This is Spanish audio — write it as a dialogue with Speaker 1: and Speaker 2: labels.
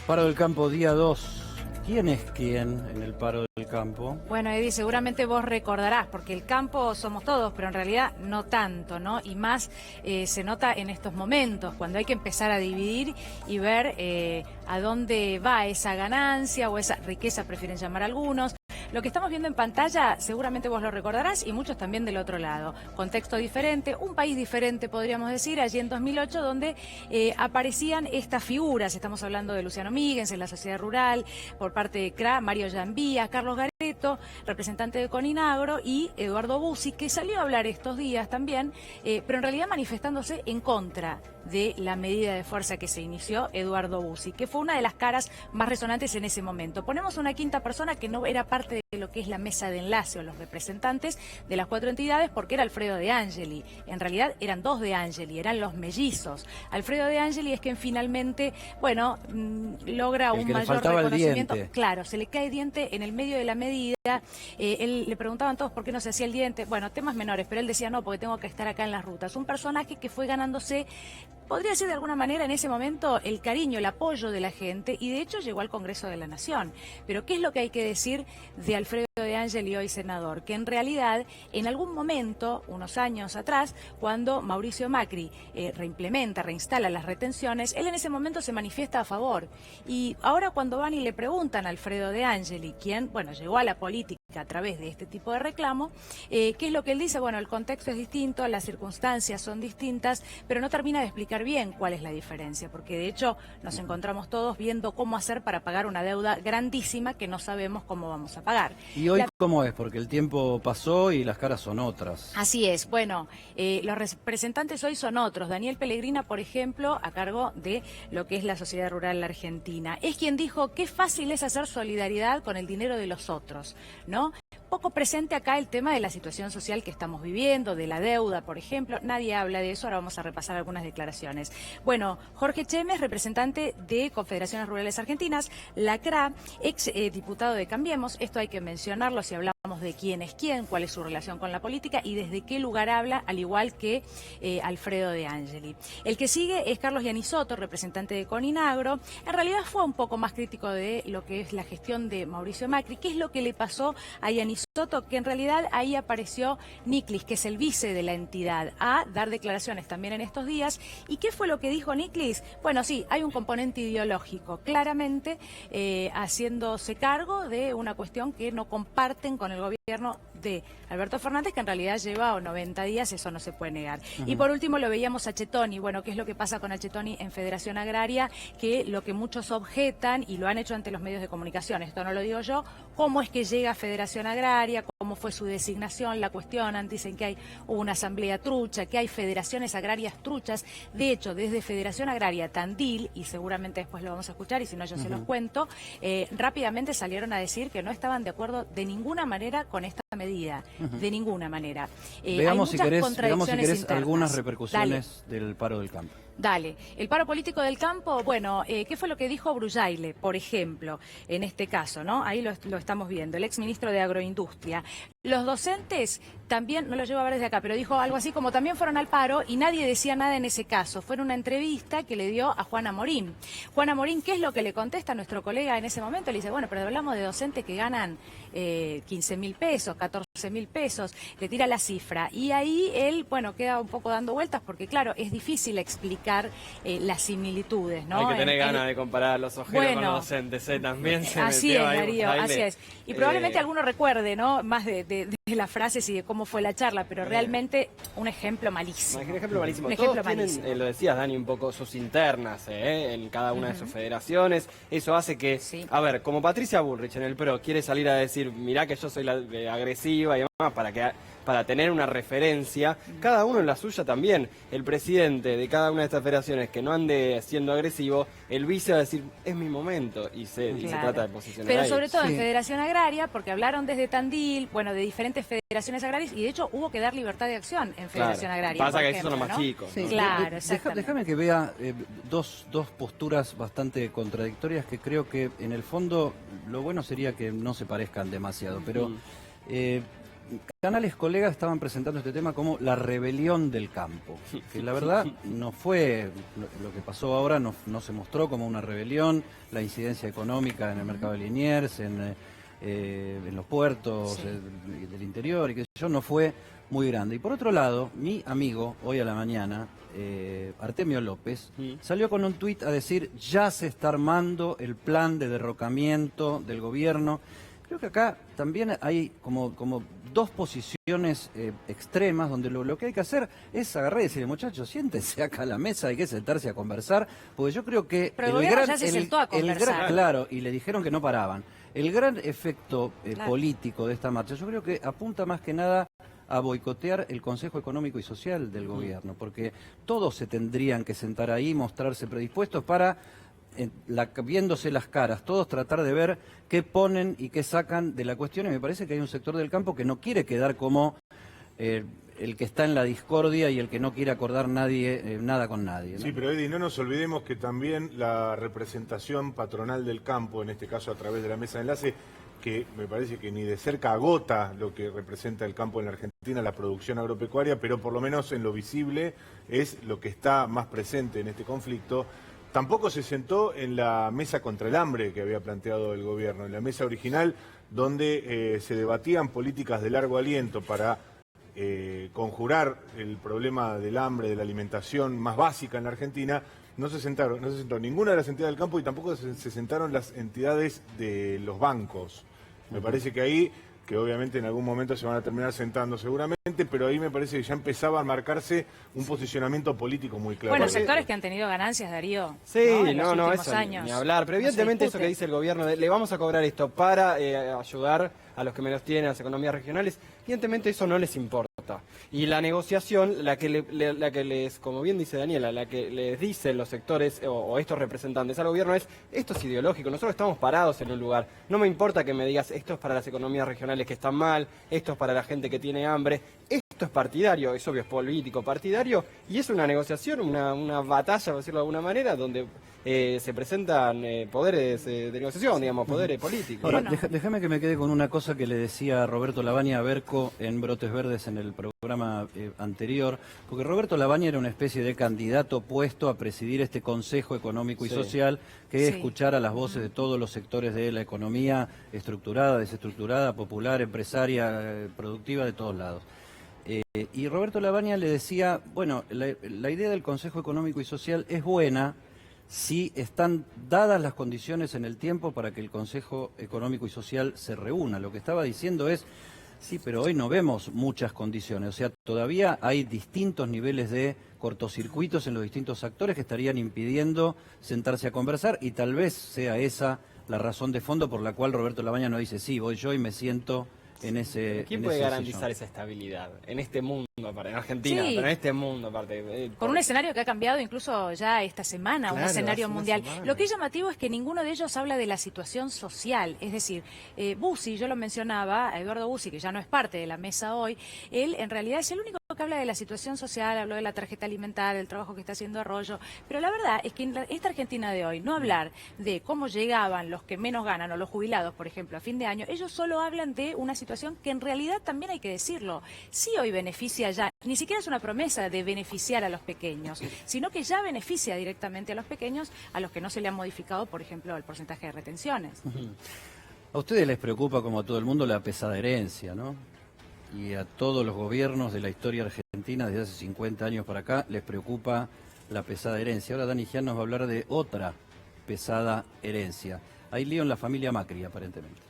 Speaker 1: Paro del campo, día 2. ¿Quién es quién en el paro del campo?
Speaker 2: Bueno, Eddie, seguramente vos recordarás, porque el campo somos todos, pero en realidad no tanto, ¿no? Y más se nota en estos momentos, cuando hay que empezar a dividir y ver a dónde va esa ganancia o esa riqueza, prefieren llamar algunos. Lo que estamos viendo en pantalla, seguramente vos lo recordarás y muchos también del otro lado. Contexto diferente, un país diferente, podríamos decir, allí en 2008, donde aparecían estas figuras. Estamos hablando de Luciano Míguez en la Sociedad Rural, por parte de CRA, Mario Llambía, Carlos Gareto, representante de Coninagro, y Eduardo Bussi, que salió a hablar estos días también, pero en realidad manifestándose en contra de la medida de fuerza que se inició, Eduardo Bussi, que fue una de las caras más resonantes en ese momento. Ponemos una quinta persona que no era parte de lo que es la mesa de enlace o los representantes de las 4 entidades, porque era Alfredo De Angeli. En realidad eran 2 De Angeli, eran los mellizos. Alfredo De Angeli es quien finalmente, bueno, logra un mayor reconocimiento. Claro, se le cae diente en el medio de la medida. Él le preguntaban todos por qué no se hacía el diente. Bueno, temas menores, pero él decía no, porque tengo que estar acá en las rutas. Un personaje que fue ganándose, podría ser de alguna manera en ese momento, el cariño, el apoyo de la gente, y de hecho llegó al Congreso de la Nación. Pero ¿qué es lo que hay que decir de Alfredo De Angeli, hoy senador? Que en realidad, en algún momento, unos años atrás, cuando Mauricio Macri reinstala las retenciones, él en ese momento se manifiesta a favor. Y ahora cuando van y le preguntan a Alfredo De Angeli, quien, bueno, llegó a la política a través de este tipo de reclamo, ¿qué es lo que él dice? Bueno, el contexto es distinto, las circunstancias son distintas, pero no termina de explicar bien cuál es la diferencia, porque de hecho nos encontramos todos viendo cómo hacer para pagar una deuda grandísima que no sabemos cómo vamos a pagar.
Speaker 1: ¿Y hoy cómo es? Porque el tiempo pasó y las caras son otras.
Speaker 2: Así es. Bueno, los representantes hoy son otros. Daniel Pellegrina, por ejemplo, a cargo de lo que es la Sociedad Rural Argentina. Es quien dijo qué fácil es hacer solidaridad con el dinero de los otros, ¿no? Poco presente acá el tema de la situación social que estamos viviendo, de la deuda, por ejemplo. Nadie habla de eso, ahora vamos a repasar algunas declaraciones. Bueno, Jorge Chemes, representante de Confederaciones Rurales Argentinas, la CRA, ex diputado de Cambiemos, esto hay que mencionarlo si hablamos de quién es quién, cuál es su relación con la política y desde qué lugar habla, al igual que Alfredo De Angeli. El que sigue es Carlos Yanisotto, representante de Coninagro. En realidad fue un poco más crítico de lo que es la gestión de Mauricio Macri. ¿Qué es lo que le pasó a Yanisotto? Que en realidad ahí apareció Niclis, que es el vice de la entidad, a dar declaraciones también en estos días. ¿Y qué fue lo que dijo Niclis? Bueno, sí, hay un componente ideológico, claramente haciéndose cargo de una cuestión que no comparten con el gobierno de Alberto Fernández, que en realidad lleva 90 días, eso no se puede negar. Y por último lo veíamos a Chetoni. Bueno, ¿qué es lo que pasa con Chetoni en Federación Agraria? Que lo que muchos objetan, y lo han hecho ante los medios de comunicación, esto no lo digo yo, cómo es que llega a Federación Agraria, cómo fue su designación, la cuestionan, dicen que hubo una asamblea trucha, que hay federaciones agrarias truchas. De hecho, desde Federación Agraria Tandil, y seguramente después lo vamos a escuchar, y si no yo se los cuento, rápidamente salieron a decir que no estaban de acuerdo de ninguna manera con esta medida, de ninguna manera.
Speaker 1: Veamos si querés algunas repercusiones del paro del campo.
Speaker 2: Dale. El paro político del campo, bueno, ¿qué fue lo que dijo Brullaile, por ejemplo, en este caso, ¿no? Ahí lo estamos viendo, el exministro de Agroindustria. Los docentes también, no lo llevo a ver desde acá, pero dijo algo así como también fueron al paro y nadie decía nada en ese caso. Fue una entrevista que le dio a Juana Morín. Juana Morín, ¿qué es lo que le contesta a nuestro colega en ese momento? Le dice, bueno, pero hablamos de docentes que ganan 15.000 pesos, 14.000 pesos, le tira la cifra. Y ahí él, bueno, queda un poco dando vueltas porque, claro, es difícil explicar las similitudes, ¿no?
Speaker 3: Hay que tener ganas de comparar a los ojeros con los docentes, también se
Speaker 2: así
Speaker 3: metió
Speaker 2: es,
Speaker 3: ahí,
Speaker 2: Darío, así es. Y probablemente alguno recuerde, ¿no? Más de las frases y de cómo fue la charla, pero realmente un ejemplo malísimo.
Speaker 3: Un ejemplo malísimo.
Speaker 2: Un
Speaker 3: Todos
Speaker 2: ejemplo malísimo.
Speaker 3: tienen, lo decías, Dani, un poco sus internas en cada una de sus federaciones. Eso hace que, a ver, como Patricia Bullrich en el PRO quiere salir a decir, mirá que yo soy la agresiva y demás, para tener una referencia, cada uno en la suya también. El presidente de cada una de estas federaciones que no ande siendo agresivo, el vice va a decir, es mi momento, y se trata de posicionar
Speaker 2: Pero
Speaker 3: ahí.
Speaker 2: sobre todo en Federación Agraria, porque hablaron desde Tandil, bueno, de diferentes federaciones agrarias, y de hecho hubo que dar libertad de acción en Federación Agraria.
Speaker 3: Pasa que
Speaker 2: ejemplo,
Speaker 3: esos son los más chicos.
Speaker 1: Sí,
Speaker 3: ¿no?
Speaker 2: Claro, exactamente.
Speaker 1: Déjame que vea dos posturas bastante contradictorias que creo que en el fondo lo bueno sería que no se parezcan demasiado, pero canales colegas estaban presentando este tema como la rebelión del campo, que la verdad no fue, lo que pasó ahora no se mostró como una rebelión, la incidencia económica en el mercado de Liniers, en los puertos del interior, y que yo no fue muy grande. Y por otro lado, mi amigo, hoy a la mañana, Artemio López, salió con un tuit a decir, ya se está armando el plan de derrocamiento del gobierno. Creo que acá también hay como dos posiciones extremas, donde lo que hay que hacer es agarrar y decirle, muchachos, siéntense acá a la mesa, hay que sentarse a conversar, porque yo creo que
Speaker 2: pero el gobierno ya se sentó a conversar.
Speaker 1: claro, y le dijeron que no paraban. El gran efecto político de esta marcha, yo creo que apunta más que nada a boicotear el Consejo Económico y Social del gobierno, porque todos se tendrían que sentar ahí, mostrarse predispuestos para, viéndose las caras, todos tratar de ver qué ponen y qué sacan de la cuestión, y me parece que hay un sector del campo que no quiere quedar como el que está en la discordia y el que no quiere acordar nada con nadie, ¿no?
Speaker 4: Sí, pero Eddie, no nos olvidemos que también la representación patronal del campo, en este caso a través de la mesa de enlace, que me parece que ni de cerca agota lo que representa el campo en la Argentina, la producción agropecuaria, pero por lo menos en lo visible es lo que está más presente en este conflicto. Tampoco se sentó en la mesa contra el hambre que había planteado el gobierno, en la mesa original donde se debatían políticas de largo aliento para conjurar el problema del hambre, de la alimentación más básica en la Argentina. No se sentó ninguna de las entidades del campo y tampoco se sentaron las entidades de los bancos. Me parece que ahí, que obviamente en algún momento se van a terminar sentando seguramente, pero ahí me parece que ya empezaba a marcarse un posicionamiento político muy claro.
Speaker 2: Bueno, sectores que han tenido ganancias, Darío.
Speaker 3: Sí,
Speaker 2: ¿no?
Speaker 3: Eso
Speaker 2: años.
Speaker 3: ni hablar. Pero evidentemente eso que dice el gobierno, le vamos a cobrar esto para ayudar a los que menos tienen, a las economías regionales, evidentemente eso no les importa. Y la negociación, la que les, como bien dice Daniela, la que les dicen los sectores o estos representantes al gobierno es, esto es ideológico, nosotros estamos parados en un lugar, no me importa que me digas, esto es para las economías regionales que están mal, esto es para la gente que tiene hambre, esto es partidario, es obvio, es político, partidario, y es una negociación, una batalla, por decirlo de alguna manera, donde se presentan poderes de negociación, digamos, poderes políticos.
Speaker 1: Ahora, déjame que me quede con una cosa que le decía Roberto Lavagna a Berco en Brotes Verdes en el programa anterior, porque Roberto Lavagna era una especie de candidato puesto a presidir este Consejo Económico y Social que escuchara las voces de todos los sectores de la economía estructurada, desestructurada, popular, empresaria, productiva, de todos lados. Y Roberto Lavagna le decía, bueno, la idea del Consejo Económico y Social es buena si están dadas las condiciones en el tiempo para que el Consejo Económico y Social se reúna. Lo que estaba diciendo es, sí, pero hoy no vemos muchas condiciones, o sea, todavía hay distintos niveles de cortocircuitos en los distintos actores que estarían impidiendo sentarse a conversar, y tal vez sea esa la razón de fondo por la cual Roberto Lavagna no dice, sí, voy yo y me siento en ese
Speaker 3: ¿Quién puede garantizar esa estabilidad en este mundo, en Argentina, pero en este mundo aparte?
Speaker 2: Con un escenario que ha cambiado incluso ya esta semana, un escenario mundial. Lo que es llamativo es que ninguno de ellos habla de la situación social, es decir, Bussi, yo lo mencionaba, Eduardo Bussi, que ya no es parte de la mesa hoy, él en realidad es el único que habla de la situación social, habló de la tarjeta alimentaria, del trabajo que está haciendo Arroyo, pero la verdad es que en esta Argentina de hoy, no hablar de cómo llegaban los que menos ganan o los jubilados, por ejemplo, a fin de año, ellos solo hablan de una situación que en realidad también hay que decirlo, sí hoy beneficia ya, ni siquiera es una promesa de beneficiar a los pequeños, sino que ya beneficia directamente a los pequeños, a los que no se le ha modificado, por ejemplo, el porcentaje de retenciones.
Speaker 1: A ustedes les preocupa, como a todo el mundo, la pesada herencia, ¿no? Y a todos los gobiernos de la historia argentina desde hace 50 años para acá les preocupa la pesada herencia. Ahora Dani Gián nos va a hablar de otra pesada herencia. Hay lío en la familia Macri, aparentemente.